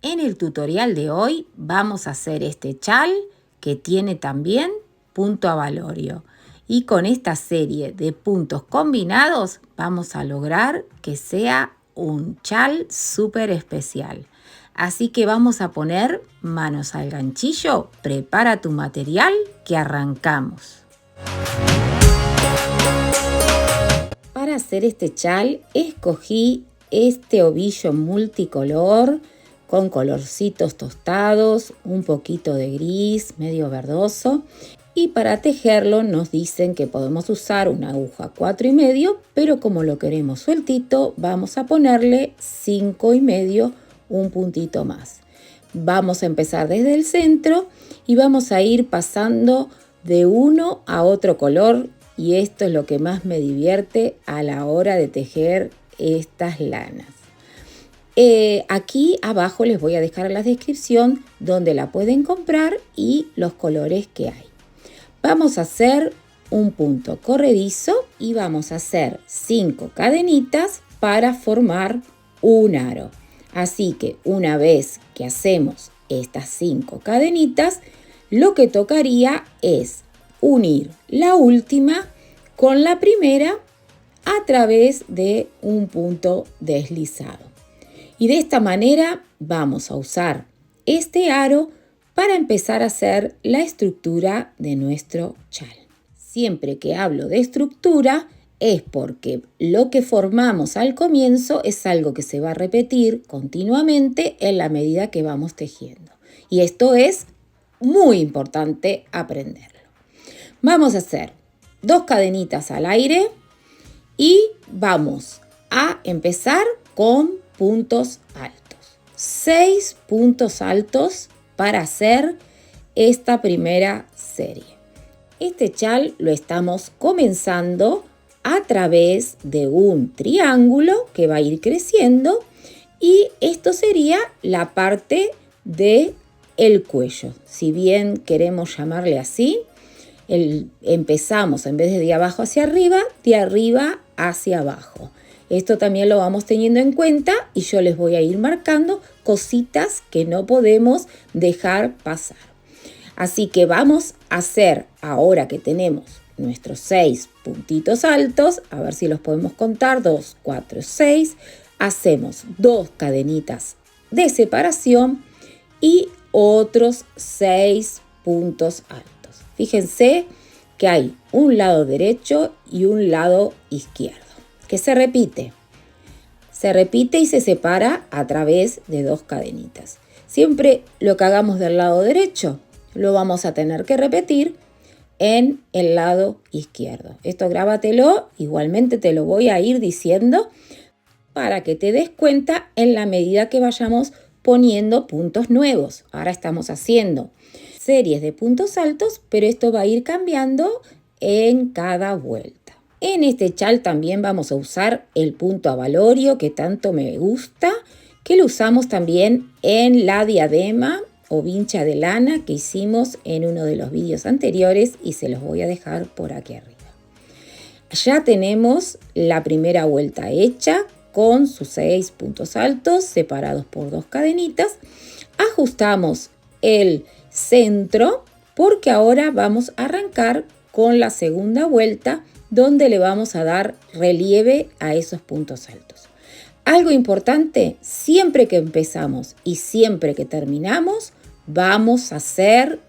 En el tutorial de hoy vamos a hacer este chal que tiene también punto avalorio. Y con esta serie de puntos combinados vamos a lograr que sea un chal súper especial. Así que vamos a poner manos al ganchillo, prepara tu material que arrancamos. Para hacer este chal escogí este ovillo multicolor con colorcitos tostados, un poquito de gris, medio verdoso. Y para tejerlo nos dicen que podemos usar una aguja 4,5, pero como lo queremos sueltito, vamos a ponerle 5,5, un puntito más. Vamos a empezar desde el centro y vamos a ir pasando de uno a otro color, y esto es lo que más me divierte a la hora de tejer estas lanas. Aquí abajo les voy a dejar la descripción donde la pueden comprar y los colores que hay. Vamos a hacer un punto corredizo y vamos a hacer 5 cadenitas para formar un aro. Así que una vez que hacemos estas 5 cadenitas, lo que tocaría es unir la última con la primera a través de un punto deslizado. Y de esta manera vamos a usar este aro para empezar a hacer la estructura de nuestro chal. Siempre que hablo de estructura es porque lo que formamos al comienzo es algo que se va a repetir continuamente en la medida que vamos tejiendo. Y esto es muy importante aprenderlo. Vamos a hacer 2 cadenitas al aire y vamos a empezar con puntos altos. 6 puntos altos para hacer esta primera serie. Este chal lo estamos comenzando a través de un triángulo que va a ir creciendo, y esto sería la parte del cuello. Si bien queremos llamarle así, empezamos en vez de abajo hacia arriba, de arriba hacia abajo. Esto también lo vamos teniendo en cuenta y yo les voy a ir marcando cositas que no podemos dejar pasar. Así que vamos a hacer, ahora que tenemos nuestros 6 puntitos altos, a ver si los podemos contar, 2, 4, 6, hacemos 2 cadenitas de separación y otros 6 puntos altos. Fíjense que hay un lado derecho y un lado izquierdo, que se repite y se separa a través de 2 cadenitas. Siempre lo que hagamos del lado derecho lo vamos a tener que repetir en el lado izquierdo. Esto grábatelo, igualmente te lo voy a ir diciendo para que te des cuenta en la medida que vayamos poniendo puntos nuevos. Ahora estamos haciendo series de puntos altos, pero esto va a ir cambiando en cada vuelta. En este chal también vamos a usar el punto avalorio que tanto me gusta, que lo usamos también en la diadema o vincha de lana que hicimos en uno de los vídeos anteriores y se los voy a dejar por aquí arriba. Ya tenemos la primera vuelta hecha con sus 6 puntos altos separados por 2 cadenitas. Ajustamos el centro porque ahora vamos a arrancar con la segunda vuelta donde le vamos a dar relieve a esos puntos altos. Algo importante, siempre que empezamos y siempre que terminamos vamos a hacer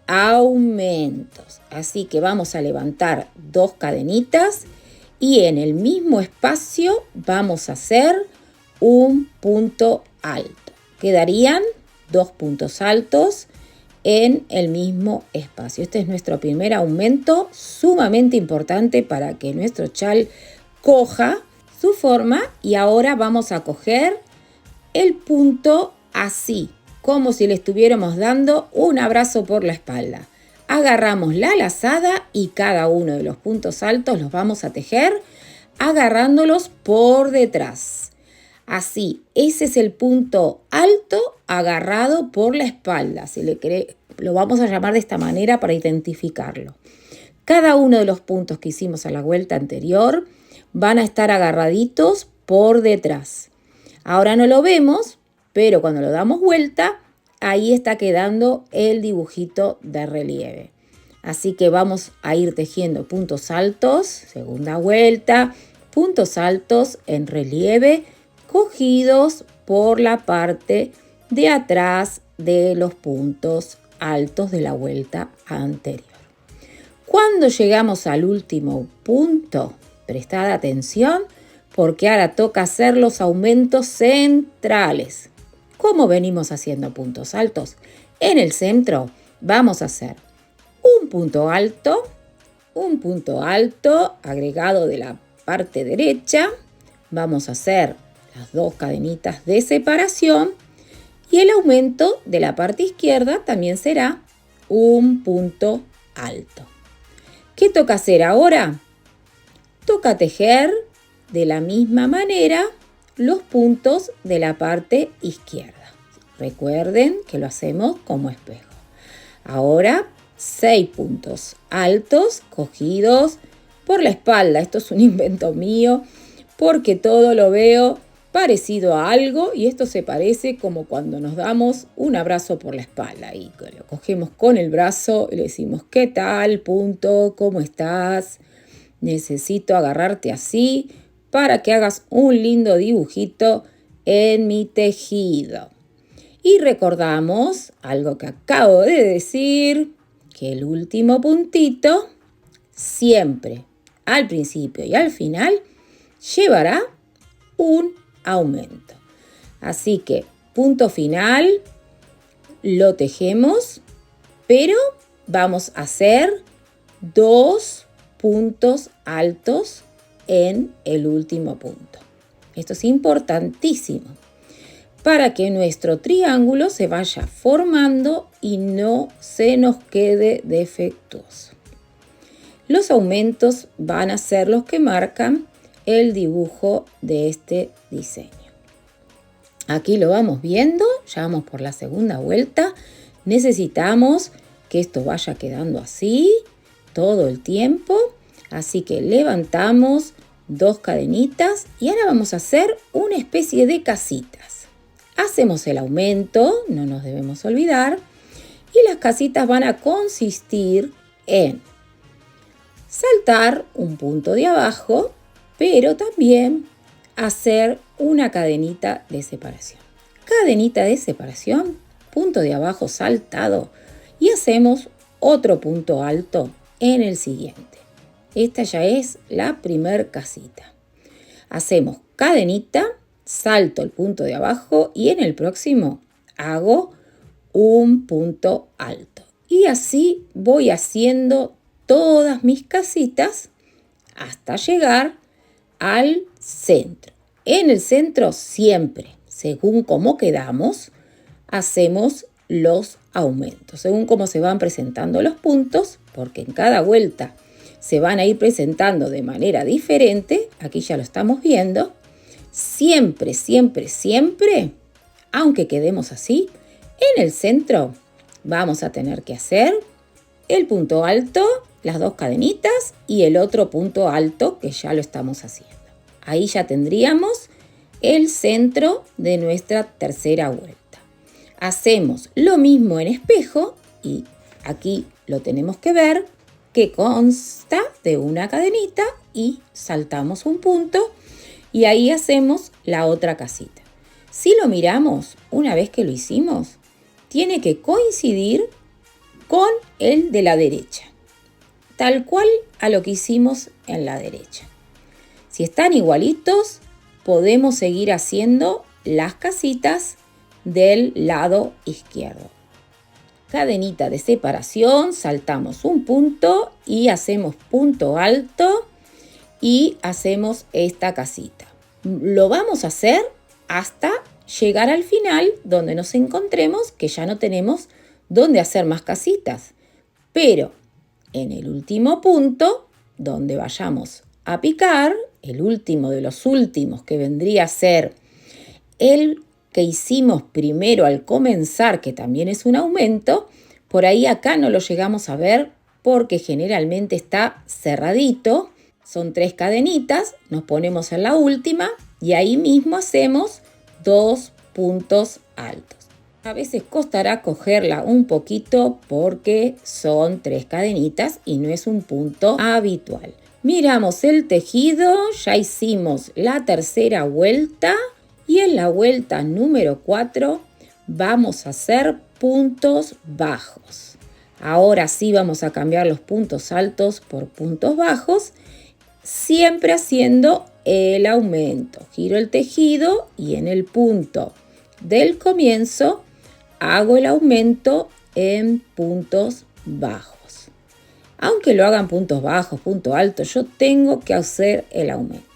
aumentos. Así que vamos a levantar 2 cadenitas y en el mismo espacio vamos a hacer un punto alto. Quedarían 2 puntos altos en el mismo espacio. Este es nuestro primer aumento, sumamente importante para que nuestro chal coja su forma. Y ahora vamos a coger el punto así, como si le estuviéramos dando un abrazo por la espalda. Agarramos la lazada y cada uno de los puntos altos los vamos a tejer agarrándolos por detrás. Así, ese es el punto alto agarrado por la espalda. Lo vamos a llamar de esta manera para identificarlo. Cada uno de los puntos que hicimos a la vuelta anterior van a estar agarraditos por detrás. Ahora no lo vemos, pero cuando lo damos vuelta, ahí está quedando el dibujito de relieve. Así que vamos a ir tejiendo puntos altos, segunda vuelta, puntos altos en relieve, cogidos por la parte de atrás de los puntos altos de la vuelta anterior. Cuando llegamos al último punto, prestad atención porque ahora toca hacer los aumentos centrales. ¿Cómo venimos haciendo puntos altos? En el centro vamos a hacer un punto alto agregado de la parte derecha. Vamos a hacer las 2 cadenitas de separación y el aumento de la parte izquierda también será un punto alto. ¿Qué toca hacer ahora? Toca tejer de la misma manera los puntos de la parte izquierda. Recuerden que lo hacemos como espejo. Ahora 6 puntos altos cogidos por la espalda. Esto es un invento mío porque todo lo veo parecido a algo y esto se parece como cuando nos damos un abrazo por la espalda y lo cogemos con el brazo y le decimos ¿qué tal, punto? ¿Cómo estás? Necesito agarrarte así para que hagas un lindo dibujito en mi tejido. Y recordamos algo que acabo de decir, que el último puntito siempre al principio y al final llevará un aumento. Así que punto final, lo tejemos, pero vamos a hacer 2 puntos altos en el último punto. Esto es importantísimo para que nuestro triángulo se vaya formando y no se nos quede defectuoso. Los aumentos van a ser los que marcan el dibujo de este diseño. Aquí lo vamos viendo, ya vamos por la segunda vuelta. Necesitamos que esto vaya quedando así todo el tiempo. Así que levantamos 2 cadenitas y ahora vamos a hacer una especie de casitas. Hacemos el aumento, no nos debemos olvidar, y las casitas van a consistir en saltar un punto de abajo, pero también hacer una cadenita de separación. Cadenita de separación, punto de abajo saltado y hacemos otro punto alto en el siguiente. Esta ya es la primer casita. Hacemos cadenita, salto el punto de abajo y en el próximo hago un punto alto. Y así voy haciendo todas mis casitas hasta llegar al centro. En el centro siempre, según cómo quedamos, hacemos los aumentos. Según cómo se van presentando los puntos, porque en cada vuelta se van a ir presentando de manera diferente, aquí ya lo estamos viendo, siempre, siempre, siempre, aunque quedemos así, en el centro vamos a tener que hacer el punto alto, las 2 cadenitas y el otro punto alto que ya lo estamos haciendo. Ahí ya tendríamos el centro de nuestra tercera vuelta. Hacemos lo mismo en espejo y aquí lo tenemos que ver que consta de una cadenita y saltamos un punto y ahí hacemos la otra casita. Si lo miramos una vez que lo hicimos, tiene que coincidir con el de la derecha, tal cual a lo que hicimos en la derecha. Si están igualitos, podemos seguir haciendo las casitas del lado izquierdo. Cadenita de separación, saltamos un punto y hacemos punto alto y hacemos esta casita. Lo vamos a hacer hasta llegar al final donde nos encontremos que ya no tenemos dónde hacer más casitas. Pero en el último punto, donde vayamos a picar, el último de los últimos que vendría a ser el que hicimos primero al comenzar, que también es un aumento, por ahí acá no lo llegamos a ver porque generalmente está cerradito. Son 3 cadenitas, nos ponemos en la última y ahí mismo hacemos 2 puntos altos. A veces costará cogerla un poquito porque son 3 cadenitas y no es un punto habitual. Miramos el tejido, ya hicimos la tercera vuelta y en la vuelta número 4 vamos a hacer puntos bajos. Ahora sí vamos a cambiar los puntos altos por puntos bajos, siempre haciendo el aumento. Giro el tejido y en el punto del comienzo hago el aumento en puntos bajos. Aunque lo hagan puntos bajos, punto alto, yo tengo que hacer el aumento.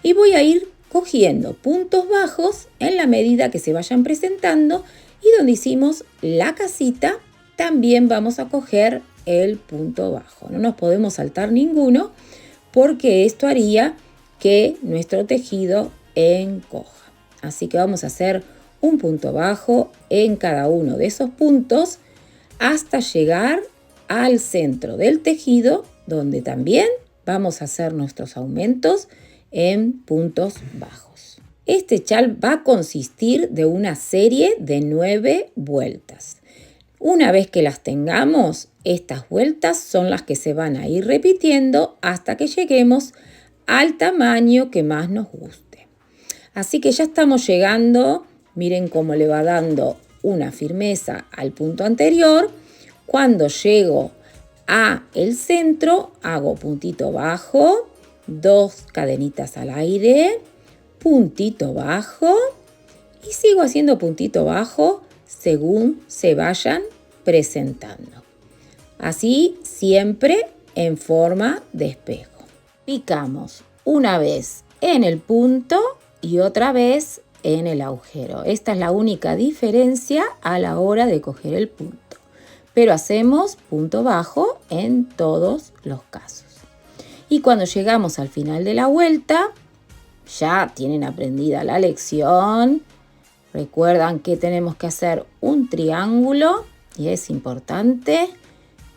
Y voy a ir cogiendo puntos bajos en la medida que se vayan presentando y donde hicimos la casita también vamos a coger el punto bajo. No nos podemos saltar ninguno porque esto haría que nuestro tejido encoja. Así que vamos a hacer un punto bajo en cada uno de esos puntos hasta llegar al centro del tejido, donde también vamos a hacer nuestros aumentos en puntos bajos. Este chal va a consistir de una serie de 9 vueltas. Una vez que las tengamos, estas vueltas son las que se van a ir repitiendo hasta que lleguemos al tamaño que más nos guste. Así que ya estamos llegando, miren cómo le va dando una firmeza al punto anterior. Cuando llego a el centro, hago puntito bajo, 2 cadenitas al aire, puntito bajo y sigo haciendo puntito bajo según se vayan presentando. Así siempre en forma de espejo. Picamos una vez en el punto y otra vez en el agujero. Esta es la única diferencia a la hora de coger el punto. Pero hacemos punto bajo en todos los casos. Y cuando llegamos al final de la vuelta, ya tienen aprendida la lección. Recuerdan que tenemos que hacer un triángulo y es importante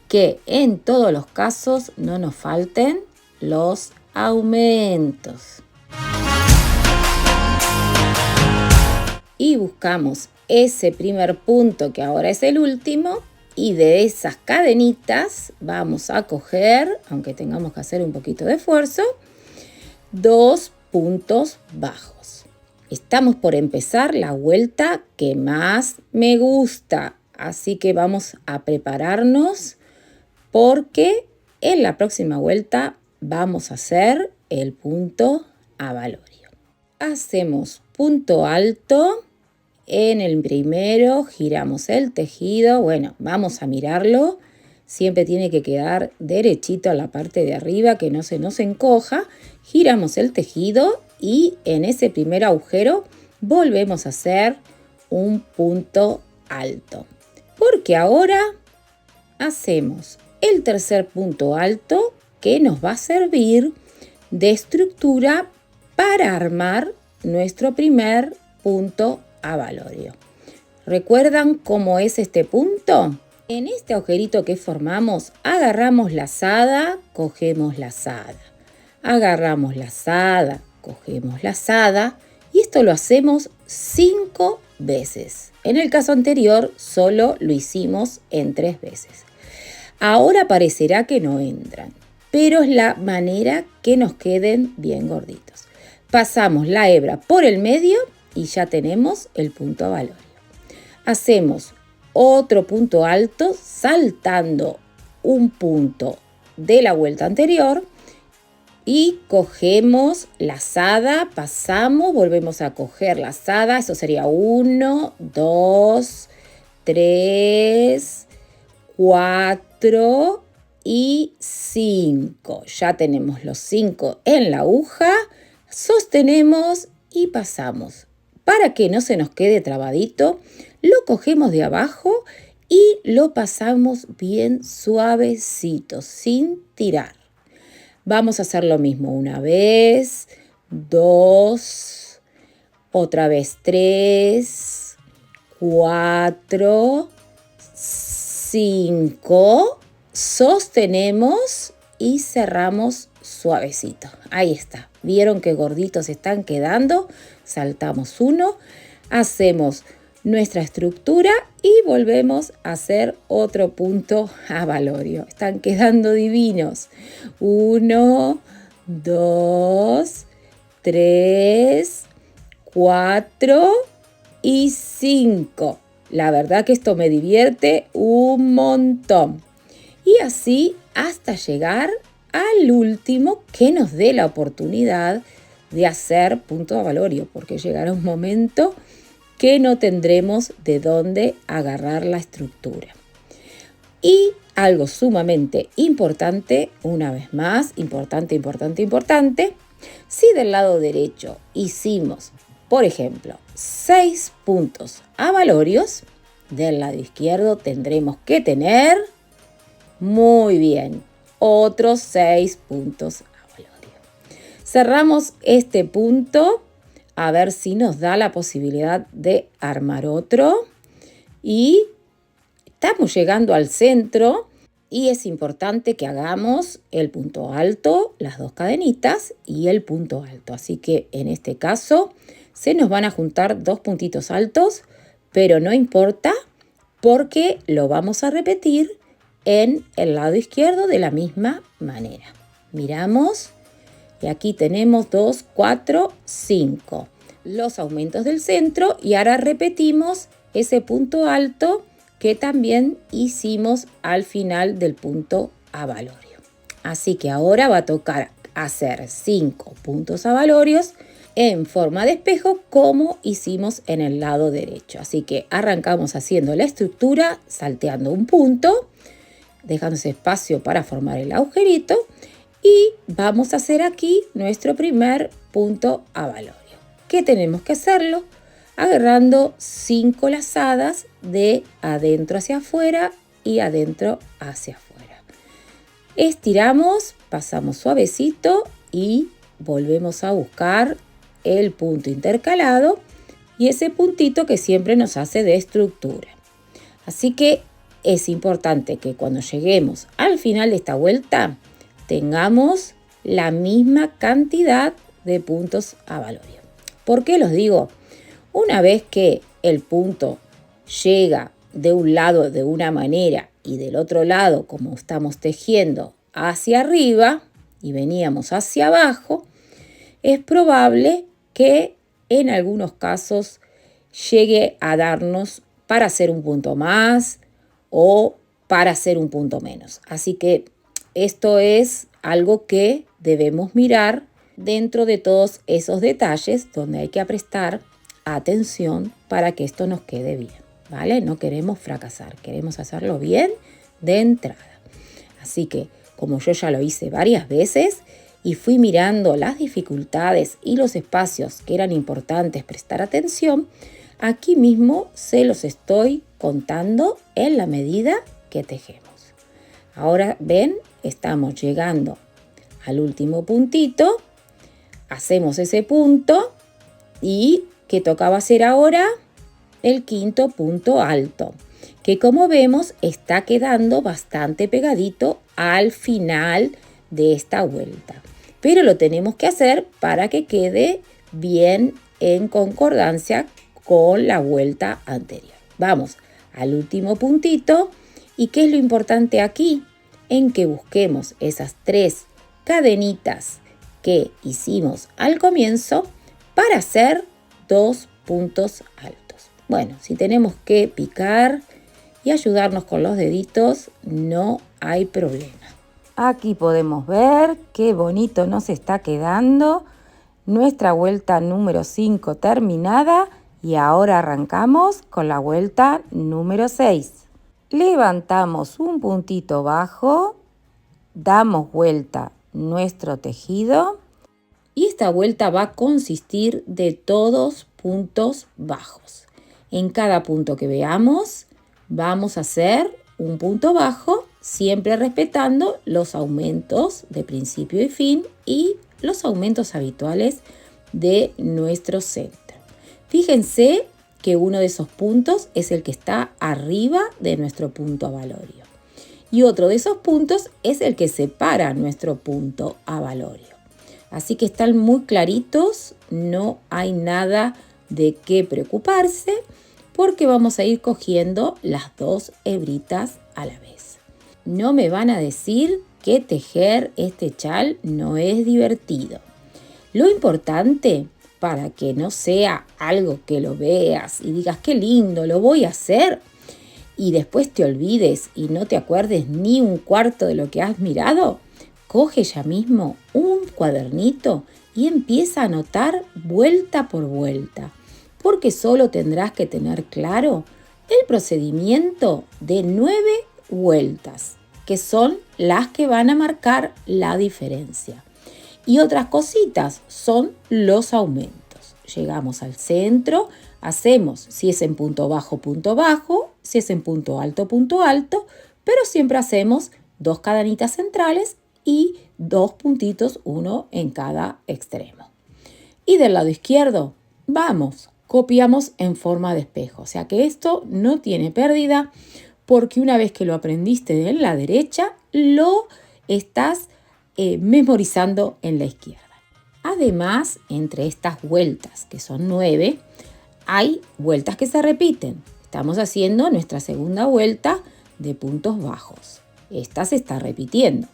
que en todos los casos no nos falten los aumentos. Y buscamos ese primer punto que ahora es el último. Y de esas cadenitas vamos a coger, aunque tengamos que hacer un poquito de esfuerzo, 2 puntos bajos. Estamos por empezar la vuelta que más me gusta, así que vamos a prepararnos porque en la próxima vuelta vamos a hacer el punto avalorio. Hacemos punto alto. En el primero giramos el tejido, bueno, vamos a mirarlo, siempre tiene que quedar derechito a la parte de arriba, que no se nos encoja, giramos el tejido y en ese primer agujero volvemos a hacer un punto alto. Porque ahora hacemos el tercer punto alto que nos va a servir de estructura para armar nuestro primer punto avalorio. ¿Recuerdan cómo es este punto? En este agujerito que formamos, agarramos lazada, cogemos lazada. Agarramos lazada, cogemos lazada y esto lo hacemos 5 veces. En el caso anterior solo lo hicimos en 3 veces. Ahora parecerá que no entran, pero es la manera que nos queden bien gorditos. Pasamos la hebra por el medio y ya tenemos el punto avalorio. Hacemos otro punto alto saltando un punto de la vuelta anterior y cogemos lazada, pasamos, volvemos a coger lazada, eso sería 1, 2, 3, 4 y 5. Ya tenemos los 5 en la aguja, sostenemos y pasamos. Para que no se nos quede trabadito, lo cogemos de abajo y lo pasamos bien suavecito, sin tirar. Vamos a hacer lo mismo una vez, 2, otra vez 3, 4, 5. Sostenemos y cerramos suavecito. Ahí está. ¿Vieron qué gorditos están quedando? Saltamos uno, hacemos nuestra estructura y volvemos a hacer otro punto avalorio. Están quedando divinos. 1, 2, 3, 4 y 5. La verdad que esto me divierte un montón. Y así hasta llegar al último que nos dé la oportunidad de hacer punto avalorio, porque llegará un momento que no tendremos de dónde agarrar la estructura. Y algo sumamente importante, una vez más, importante, si del lado derecho hicimos, por ejemplo, 6 puntos avalorios, del lado izquierdo tendremos que tener, muy bien, otros 6 puntos avalorios. Cerramos este punto, a ver si nos da la posibilidad de armar otro. Y estamos llegando al centro y es importante que hagamos el punto alto, las 2 cadenitas y el punto alto. Así que en este caso se nos van a juntar 2 puntitos altos, pero no importa porque lo vamos a repetir en el lado izquierdo de la misma manera. Miramos y aquí tenemos 2, 4, 5. Los aumentos del centro y ahora repetimos ese punto alto que también hicimos al final del punto avalorio. Así que ahora va a tocar hacer 5 puntos avalorios en forma de espejo como hicimos en el lado derecho. Así que arrancamos haciendo la estructura, salteando un punto, dejándose espacio para formar el agujerito y vamos a hacer aquí nuestro primer punto avalorio. ¿Qué tenemos que hacerlo? Agarrando 5 lazadas de adentro hacia afuera y adentro hacia afuera. Estiramos, pasamos suavecito y volvemos a buscar el punto intercalado y ese puntito que siempre nos hace de estructura. Así que es importante que cuando lleguemos al final de esta vuelta tengamos la misma cantidad de puntos avalorio. ¿Por qué los digo? Una vez que el punto llega de un lado de una manera y del otro lado, como estamos tejiendo, hacia arriba y veníamos hacia abajo, es probable que en algunos casos llegue a darnos para hacer un punto más o para hacer un punto menos. Así que esto es algo que debemos mirar dentro de todos esos detalles donde hay que prestar atención para que esto nos quede bien, ¿vale? No queremos fracasar, queremos hacerlo bien de entrada. Así que, como yo ya lo hice varias veces y fui mirando las dificultades y los espacios que eran importantes prestar atención, aquí mismo se los estoy contando en la medida que tejemos. Ahora ven, estamos llegando al último puntito, hacemos ese punto y ¿qué tocaba hacer ahora? El quinto punto alto, que como vemos está quedando bastante pegadito al final de esta vuelta. Pero lo tenemos que hacer para que quede bien en concordancia con la vuelta anterior. Vamos al último puntito. ¿Y qué es lo importante aquí? En que busquemos esas 3 cadenitas que hicimos al comienzo para hacer 2 puntos altos. Bueno, si tenemos que picar y ayudarnos con los deditos, no hay problema. Aquí podemos ver qué bonito nos está quedando nuestra vuelta número 5 terminada y ahora arrancamos con la vuelta número 6. Levantamos un puntito bajo, damos vuelta nuestro tejido y esta vuelta va a consistir de todos puntos bajos. En cada punto que veamos vamos a hacer un punto bajo, siempre respetando los aumentos de principio y fin y los aumentos habituales de nuestro centro. Fíjense que uno de esos puntos es el que está arriba de nuestro punto avalorio y otro de esos puntos es el que separa nuestro punto avalorio. Así que están muy claritos, no hay nada de qué preocuparse porque vamos a ir cogiendo las 2 hebritas a la vez. No me van a decir que tejer este chal no es divertido. Lo importante, para que no sea algo que lo veas y digas qué lindo, lo voy a hacer, y después te olvides y no te acuerdes ni un cuarto de lo que has mirado, coge ya mismo un cuadernito y empieza a anotar vuelta por vuelta, porque solo tendrás que tener claro el procedimiento de 9 vueltas, que son las que van a marcar la diferencia. Y otras cositas son los aumentos. Llegamos al centro, hacemos, si es en punto bajo, si es en punto alto, pero siempre hacemos 2 cadenitas centrales y 2 puntitos, uno en cada extremo. Y del lado izquierdo, vamos, copiamos en forma de espejo. O sea que esto no tiene pérdida, porque una vez que lo aprendiste en la derecha, lo estás memorizando en la izquierda. Además, entre estas vueltas, que son 9, hay vueltas que se repiten. Estamos haciendo nuestra segunda vuelta de puntos bajos. Esta se está repitiendo.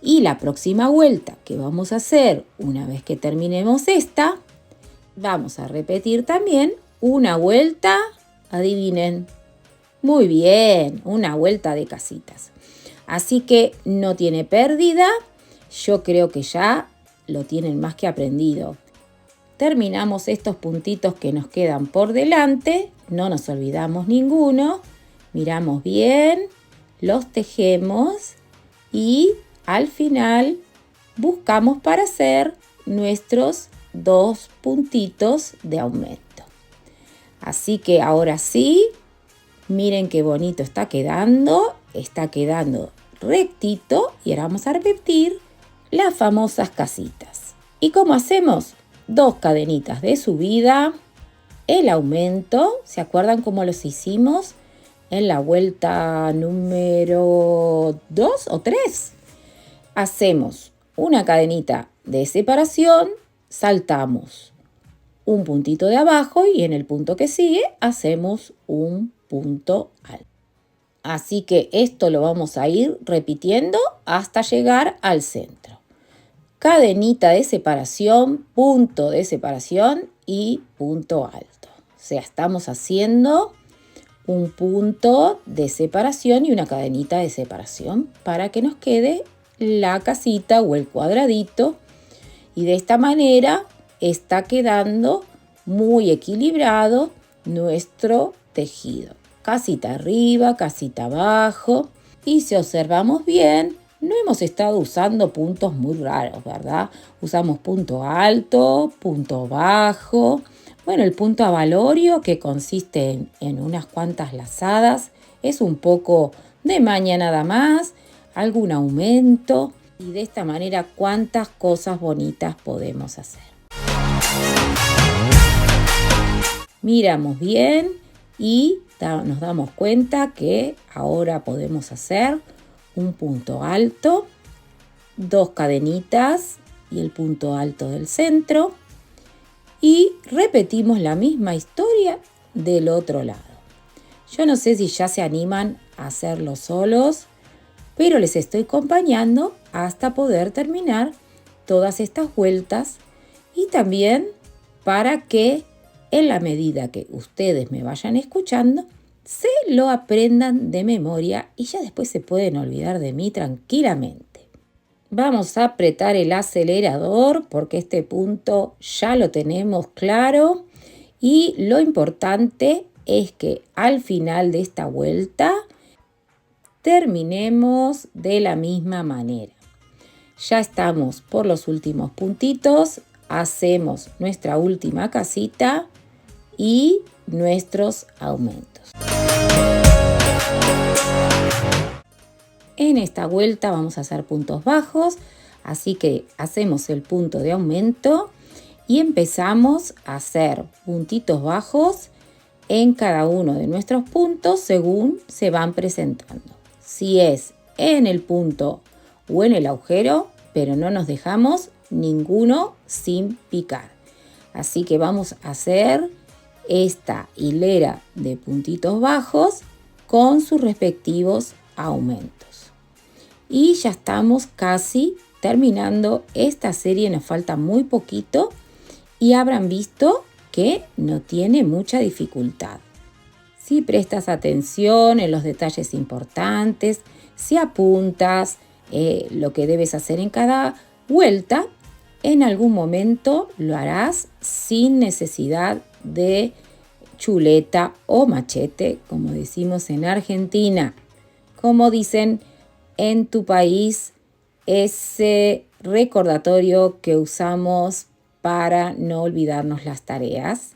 Y la próxima vuelta que vamos a hacer una vez que terminemos esta, vamos a repetir también una vuelta, adivinen. Muy bien, una vuelta de casitas. Así que no tiene pérdida. Yo creo que ya lo tienen más que aprendido. Terminamos estos puntitos que nos quedan por delante. No nos olvidamos ninguno. Miramos bien, los tejemos y al final buscamos para hacer nuestros 2 puntitos de aumento. Así que ahora sí, miren qué bonito está quedando rectito y ahora vamos a repetir las famosas casitas. ¿Y cómo hacemos? 2 cadenitas de subida, el aumento, ¿se acuerdan cómo los hicimos en la vuelta número 2 o 3? Hacemos una cadenita de separación, saltamos un puntito de abajo y en el punto que sigue hacemos un punto alto. Así que esto lo vamos a ir repitiendo hasta llegar al centro. Cadenita de separación, punto de separación y punto alto. O sea, estamos haciendo un punto de separación y una cadenita de separación para que nos quede la casita o el cuadradito. Y de esta manera está quedando muy equilibrado nuestro tejido. Casita arriba, casita abajo. Y si observamos bien, no hemos estado usando puntos muy raros, ¿verdad? Usamos punto alto, punto bajo. Bueno, el punto avalorio, que consiste en unas cuantas lazadas, es un poco de maña nada más, algún aumento. Y de esta manera, cuántas cosas bonitas podemos hacer. Miramos bien y nos damos cuenta que ahora podemos hacer un punto alto, 2 cadenitas y el punto alto del centro. Y repetimos la misma historia del otro lado. Yo no sé si ya se animan a hacerlo solos, pero les estoy acompañando hasta poder terminar todas estas vueltas y también para que en la medida que ustedes me vayan escuchando, se lo aprendan de memoria y ya después se pueden olvidar de mí tranquilamente. Vamos a apretar el acelerador porque este punto ya lo tenemos claro y lo importante es que al final de esta vuelta terminemos de la misma manera. Ya estamos por los últimos puntitos, hacemos nuestra última casita y nuestros aumentos. En esta vuelta vamos a hacer puntos bajos, así que hacemos el punto de aumento y empezamos a hacer puntitos bajos en cada uno de nuestros puntos según se van presentando. Si es en el punto o en el agujero, pero no nos dejamos ninguno sin picar. Así que vamos a hacer esta hilera de puntitos bajos con sus respectivos aumentos. Y ya estamos casi terminando esta serie, nos falta muy poquito y habrán visto que no tiene mucha dificultad. Si prestas atención en los detalles importantes, si apuntas lo que debes hacer en cada vuelta, en algún momento lo harás sin necesidad de chuleta o machete, como decimos en Argentina. Como dicen en tu país, ese recordatorio que usamos para no olvidarnos las tareas.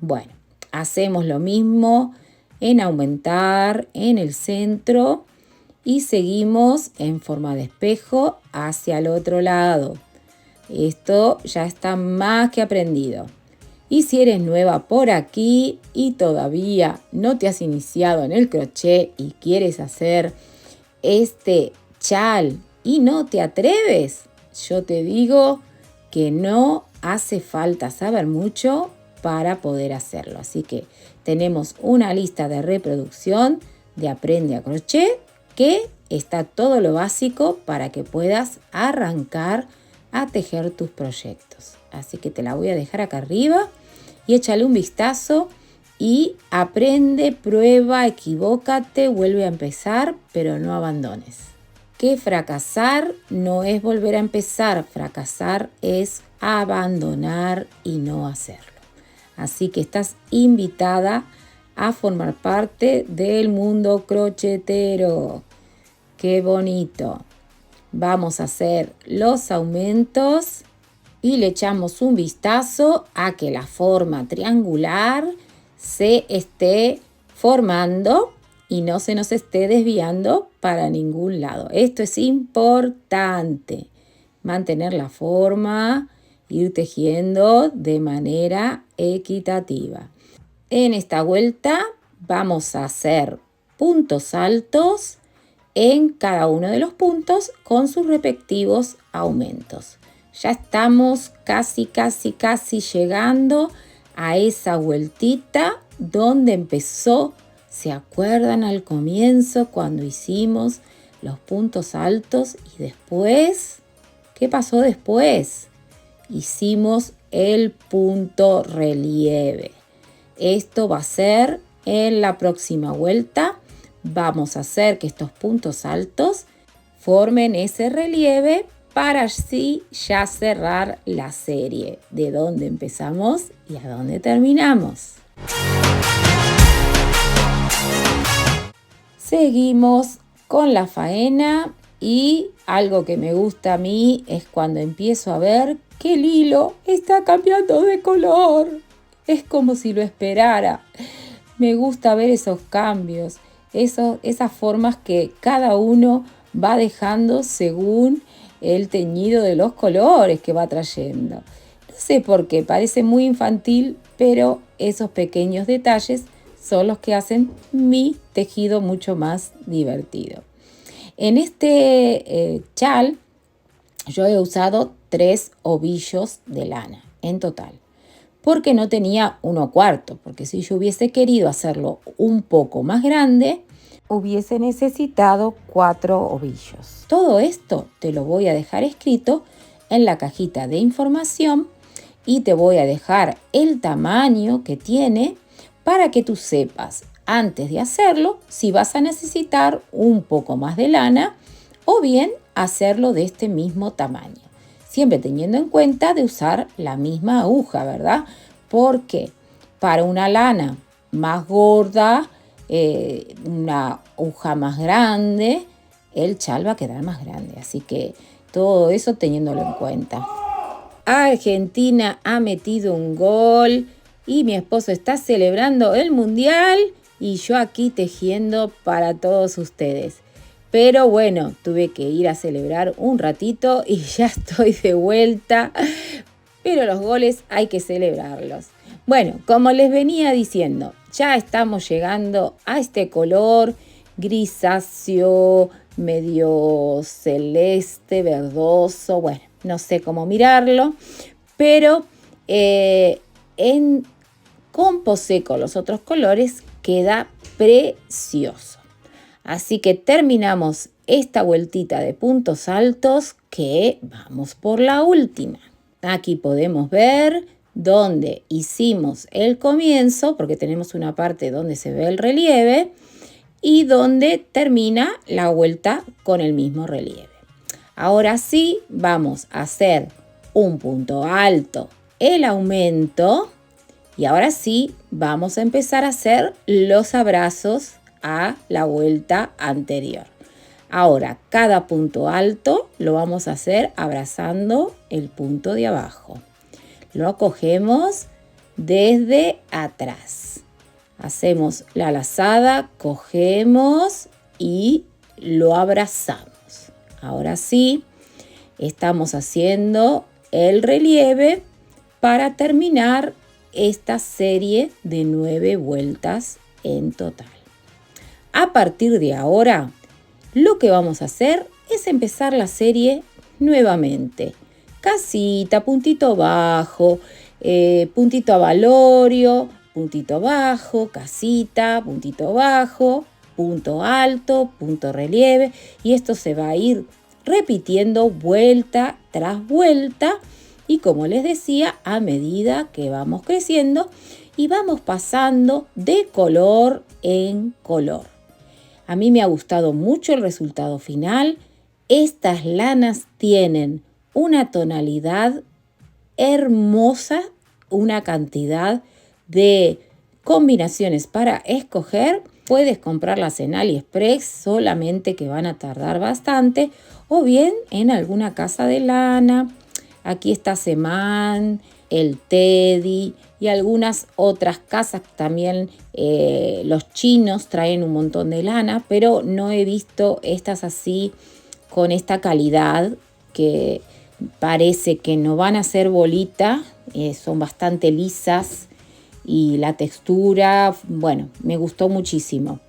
Bueno, hacemos lo mismo en aumentar en el centro y seguimos en forma de espejo hacia el otro lado. Esto ya está más que aprendido. Y si eres nueva por aquí y todavía no te has iniciado en el crochet y quieres hacer este chal y no te atreves, yo te digo que no hace falta saber mucho para poder hacerlo. Así que tenemos una lista de reproducción de Aprende a Crochet que está todo lo básico para que puedas arrancar a tejer tus proyectos. Así que te la voy a dejar acá arriba y échale un vistazo y aprende, prueba, equivócate, vuelve a empezar, pero no abandones. Que fracasar no es volver a empezar, fracasar es abandonar y no hacerlo. Así que estás invitada a formar parte del mundo crochetero. ¡Qué bonito! Vamos a hacer los aumentos y le echamos un vistazo a que la forma triangular se esté formando y no se nos esté desviando para ningún lado. Esto es importante, mantener la forma, ir tejiendo de manera equitativa. En esta vuelta vamos a hacer puntos altos en cada uno de los puntos con sus respectivos aumentos. Ya estamos casi llegando a esa vueltita donde empezó. ¿Se acuerdan al comienzo cuando hicimos los puntos altos y después? ¿Qué pasó después? Hicimos el punto relieve. Esto va a ser en la próxima vuelta. Vamos a hacer que estos puntos altos formen ese relieve para así ya cerrar la serie de dónde empezamos y a dónde terminamos. Seguimos con la faena y algo que me gusta a mí es cuando empiezo a ver que el hilo está cambiando de color. Es como si lo esperara. Me gusta ver esos cambios, esas formas que cada uno va dejando según el teñido de los colores que va trayendo. No sé por qué, parece muy infantil, pero esos pequeños detalles son los que hacen mi tejido mucho más divertido. En este chal yo he usado 3 ovillos de lana en total, porque no tenía 1/4, porque si yo hubiese querido hacerlo un poco más grande, hubiese necesitado 4 ovillos. Todo esto te lo voy a dejar escrito en la cajita de información y te voy a dejar el tamaño que tiene para que tú sepas antes de hacerlo si vas a necesitar un poco más de lana o bien hacerlo de este mismo tamaño. Siempre teniendo en cuenta de usar la misma aguja, ¿verdad? Porque para una lana más gorda, una aguja más grande, el chal va a quedar más grande. Así que todo eso teniéndolo en cuenta. Argentina ha metido un gol y mi esposo está celebrando el mundial y yo aquí tejiendo para todos ustedes. Pero bueno, tuve que ir a celebrar un ratito y ya estoy de vuelta. Pero los goles hay que celebrarlos. Bueno, como les venía diciendo, ya estamos llegando a este color grisáceo, medio celeste, verdoso. Bueno, no sé cómo mirarlo, pero composé con los otros colores, queda precioso. Así que terminamos esta vueltita de puntos altos, que vamos por la última. Aquí podemos ver donde hicimos el comienzo, porque tenemos una parte donde se ve el relieve y donde termina la vuelta con el mismo relieve. Ahora sí, vamos a hacer un punto alto, el aumento, y ahora sí vamos a empezar a hacer los abrazos a la vuelta anterior. Ahora, cada punto alto lo vamos a hacer abrazando el punto de abajo. Lo cogemos desde atrás. Hacemos la lazada, cogemos y lo abrazamos. Ahora sí, estamos haciendo el relieve para terminar esta serie de 9 vueltas en total. A partir de ahora, lo que vamos a hacer es empezar la serie nuevamente. Casita, puntito bajo, puntito abalorio, puntito bajo, casita, puntito bajo, punto alto, punto relieve. Y esto se va a ir repitiendo vuelta tras vuelta. Y como les decía, a medida que vamos creciendo y vamos pasando de color en color. A mí me ha gustado mucho el resultado final. Estas lanas tienen una tonalidad hermosa, una cantidad de combinaciones para escoger. Puedes comprarlas en AliExpress, solamente que van a tardar bastante, o bien en alguna casa de lana. Aquí está Semán, el Teddy y algunas otras casas también. Los chinos traen un montón de lana, pero no he visto estas así con esta calidad, que parece que no van a ser bolita, son bastante lisas y la textura, bueno, me gustó muchísimo.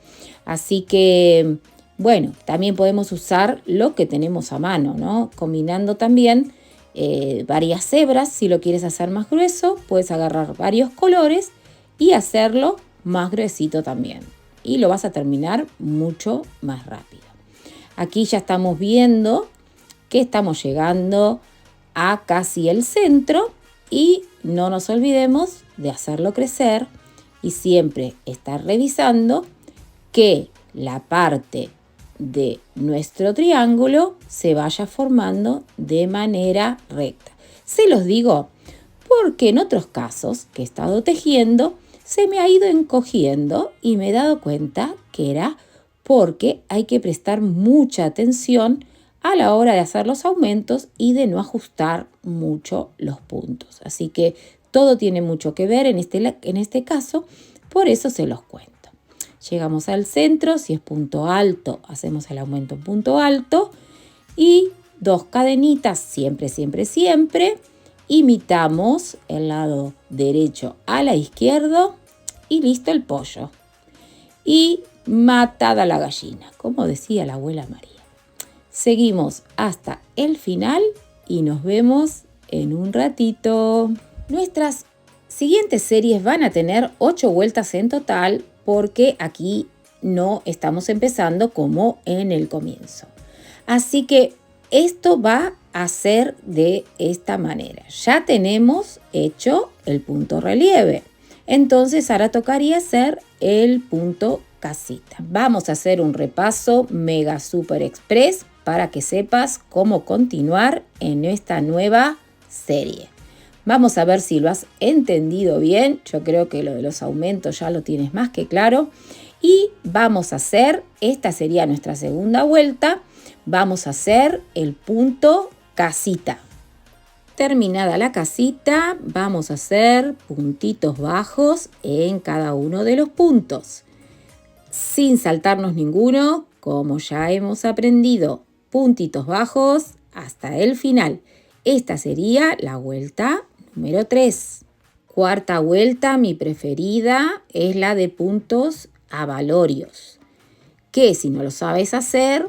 Así que, bueno, también podemos usar lo que tenemos a mano, ¿no? Combinando también varias hebras. Si lo quieres hacer más grueso, puedes agarrar varios colores y hacerlo más gruesito también. Y lo vas a terminar mucho más rápido. Aquí ya estamos viendo que estamos llegando a casi el centro y no nos olvidemos de hacerlo crecer y siempre estar revisando que la parte de nuestro triángulo se vaya formando de manera recta. Se los digo porque en otros casos que he estado tejiendo se me ha ido encogiendo y me he dado cuenta que era porque hay que prestar mucha atención a la hora de hacer los aumentos y de no ajustar mucho los puntos. Así que todo tiene mucho que ver en este caso, por eso se los cuento. Llegamos al centro, si es punto alto, hacemos el aumento en punto alto y 2 cadenitas, siempre, siempre, siempre. Imitamos el lado derecho a la izquierda y listo el pollo. Y matada la gallina, como decía la abuela María. Seguimos hasta el final y nos vemos en un ratito. Nuestras siguientes series van a tener 8 vueltas en total, porque aquí no estamos empezando como en el comienzo. Así que esto va a ser de esta manera. Ya tenemos hecho el punto relieve. Entonces ahora tocaría hacer el punto casita. Vamos a hacer un repaso mega super express para que sepas cómo continuar en esta nueva serie. Vamos a ver si lo has entendido bien. Yo creo que lo de los aumentos ya lo tienes más que claro. Y vamos a hacer, esta sería nuestra segunda vuelta, vamos a hacer el punto casita. Terminada la casita, vamos a hacer puntitos bajos en cada uno de los puntos. Sin saltarnos ninguno, como ya hemos aprendido, puntitos bajos hasta el final. Esta sería la vuelta número 3. Cuarta vuelta, mi preferida, es la de puntos abalorios, que si no lo sabes hacer,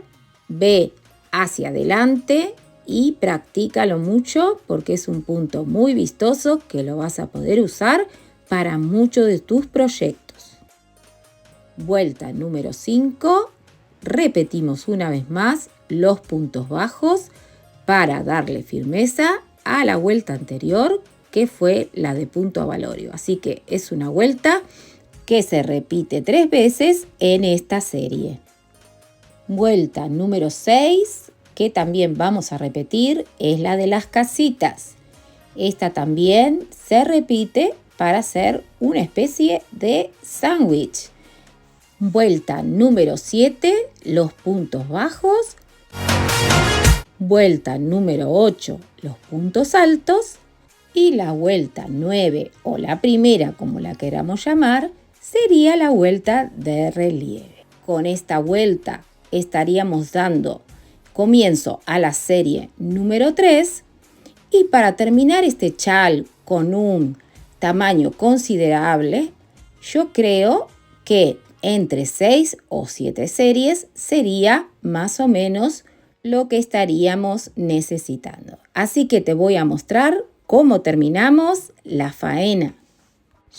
ve hacia adelante y practícalo mucho, porque es un punto muy vistoso que lo vas a poder usar para muchos de tus proyectos. Vuelta número 5. Repetimos una vez más los puntos bajos para darle firmeza a la vuelta anterior, que fue la de punto avalorio. Así que es una vuelta que se repite 3 veces en esta serie. Vuelta número 6, que también vamos a repetir, es la de las casitas. Esta también se repite para hacer una especie de sándwich. Vuelta número 7, los puntos bajos. Vuelta número 8, los puntos altos. Y la vuelta 9, o la primera, como la queramos llamar, sería la vuelta de relieve. Con esta vuelta estaríamos dando comienzo a la serie número 3. Y para terminar este chal con un tamaño considerable, yo creo que entre 6 o 7 series sería más o menos lo que estaríamos necesitando. Así que te voy a mostrar cómo terminamos la faena.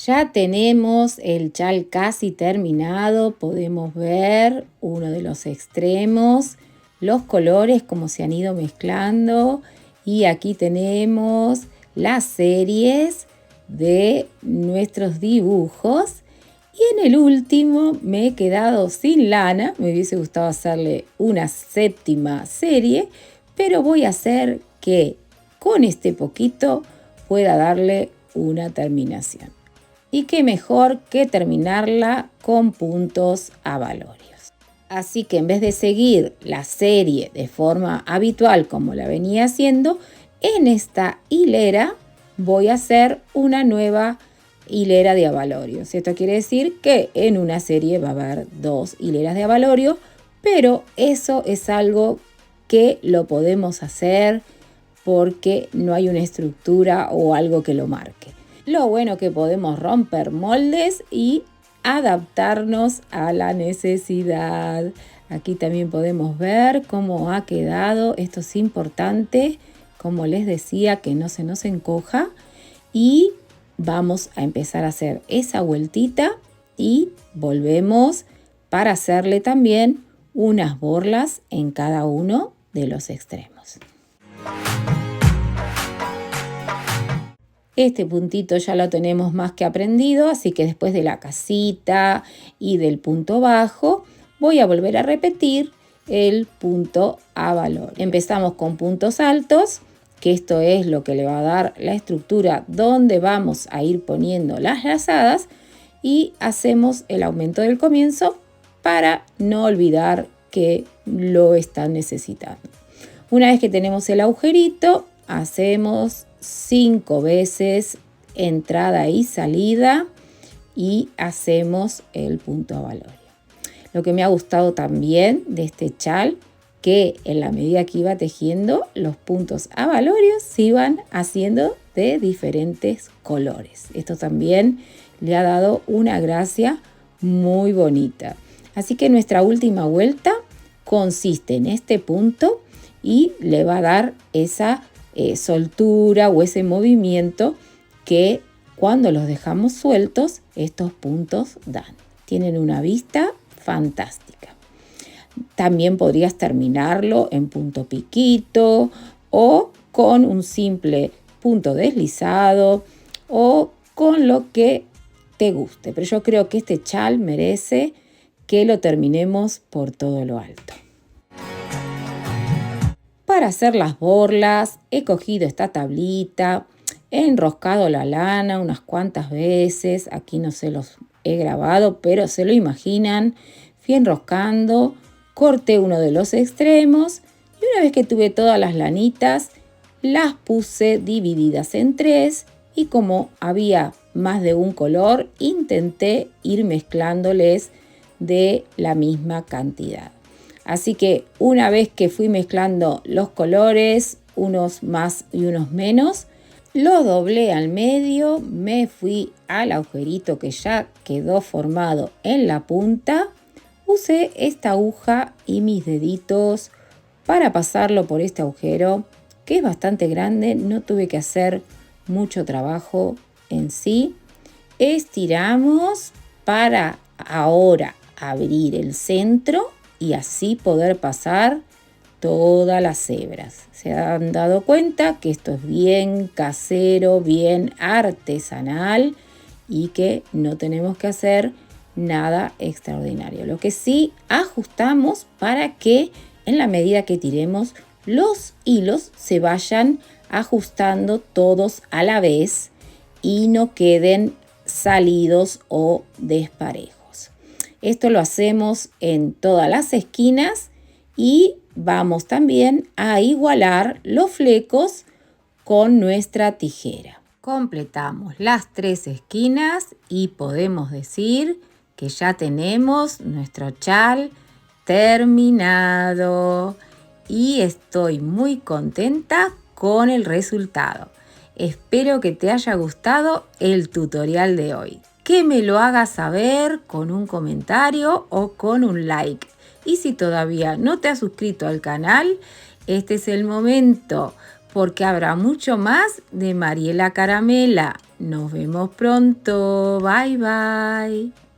Ya tenemos el chal casi terminado. Podemos ver uno de los extremos, los colores como se han ido mezclando. Y aquí tenemos las series de nuestros dibujos. Y en el último me he quedado sin lana. Me hubiese gustado hacerle una 7ª serie, pero voy a hacer que con este poquito pueda darle una terminación. Y qué mejor que terminarla con puntos avalorios. Así que en vez de seguir la serie de forma habitual como la venía haciendo, en esta hilera voy a hacer una nueva hilera de avalorios. Esto quiere decir que en una serie va a haber 2 hileras de avalorio, pero eso es algo que lo podemos hacer porque no hay una estructura o algo que lo marque. Lo bueno que podemos romper moldes y adaptarnos a la necesidad. Aquí también podemos ver cómo ha quedado. Esto es importante, como les decía, que no se nos encoja. Y vamos a empezar a hacer esa vueltita y volvemos para hacerle también unas borlas en cada uno de los extremos. Este puntito ya lo tenemos más que aprendido, así que después de la casita y del punto bajo, voy a volver a repetir el punto avalorio. Empezamos con puntos altos, que esto es lo que le va a dar la estructura donde vamos a ir poniendo las lazadas, y hacemos el aumento del comienzo para no olvidar que lo están necesitando. Una vez que tenemos el agujerito, hacemos 5 veces entrada y salida y hacemos el punto avalorio. Lo que me ha gustado también de este chal, que en la medida que iba tejiendo, los puntos avalorios se iban haciendo de diferentes colores. Esto también le ha dado una gracia muy bonita. Así que nuestra última vuelta consiste en este punto y le va a dar esa soltura o ese movimiento que cuando los dejamos sueltos, estos puntos dan. Tienen una vista fantástica. También podrías terminarlo en punto piquito o con un simple punto deslizado o con lo que te guste. Pero yo creo que este chal merece que lo terminemos por todo lo alto. Para hacer las borlas he cogido esta tablita, he enroscado la lana unas cuantas veces, aquí no se los he grabado, pero se lo imaginan. Fui enroscando, corté uno de los extremos y una vez que tuve todas las lanitas, las puse divididas en 3 y como había más de un color, intenté ir mezclándoles de la misma cantidad. Así que una vez que fui mezclando los colores, unos más y unos menos, lo doblé al medio, me fui al agujerito que ya quedó formado en la punta, usé esta aguja y mis deditos para pasarlo por este agujero, que es bastante grande, no tuve que hacer mucho trabajo en sí. estiramos para ahora abrir el centro y así poder pasar todas las hebras. Se han dado cuenta que esto es bien casero, bien artesanal y que no tenemos que hacer nada extraordinario. Lo que sí ajustamos para que en la medida que tiremos los hilos se vayan ajustando todos a la vez y no queden salidos o desparejos. Esto lo hacemos en todas las esquinas y vamos también a igualar los flecos con nuestra tijera. Completamos las 3 esquinas y podemos decir que ya tenemos nuestro chal terminado y estoy muy contenta con el resultado. Espero que te haya gustado el tutorial de hoy. Que me lo hagas saber con un comentario o con un like. Y si todavía no te has suscrito al canal, este es el momento porque habrá mucho más de Mariela Caramela. Nos vemos pronto. Bye bye.